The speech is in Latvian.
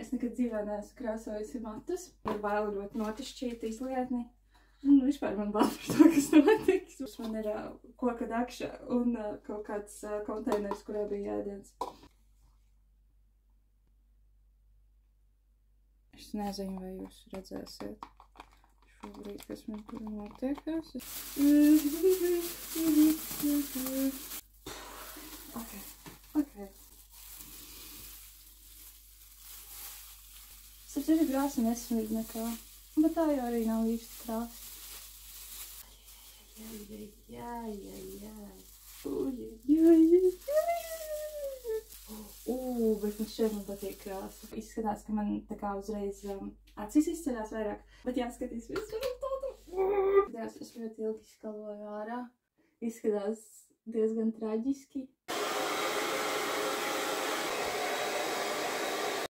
Es nekad dzīvē neesmu krāsojusi matus. Ir bail ļoti notišķīt izlietni. Un vispār man bail par to, kas notiks. Man ir koka dakša un kaut kāds konteiners, kurā bija ēdiens. Es nezinu, vai jūs redzēsiet šobrīd, kas man tur notiekās. Ok. Sapcīt, krāsa nesmīd nekā. Bet tā jau arī nav īsti krāsa. Bet man šeit man patīk krāsa. Izskatās, ka man tā kā uzreiz acīs izceļās vairāk. Bet jāskatīs visu rezultātu. Es ļoti ilgi skaloju ārā. Izskatās diezgan traģiski.